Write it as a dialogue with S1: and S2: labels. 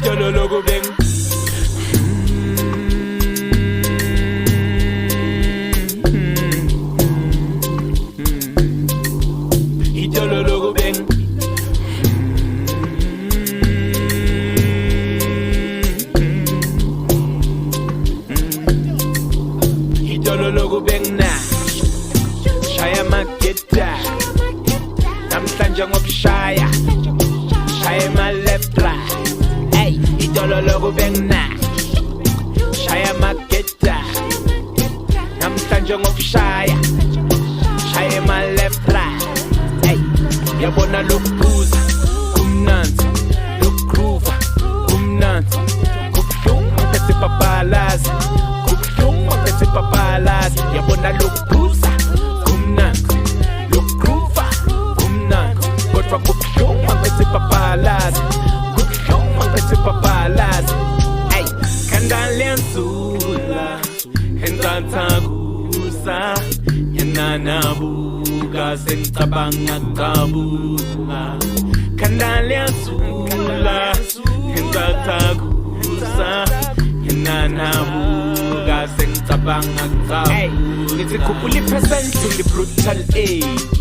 S1: idolo lokubeng idolo lokubeng idolo lokubeng na shaya mageta namhlanje ngokushaya shaya ma left right hey idolo lokubeng na shaya mageta namhlanje ngokushaya shaya ma left right hey yabona lokuphuza kumnanzi lokugroova kumnanzi kubuhlungu bese babalazi kubuhlungu bese babalazi yabona lokuphuza kumnanzi lokugroova kumnanzi kodwa kubuhlungu bese babalazi kubuhlungu bese babalazi hey kandalenzula entantakuza yananabuka sengicabanga cabunga kandalenzula entantakuza yananabuka sengicabanga cabunga ngithi khuphula iphesenti kuli brutal aid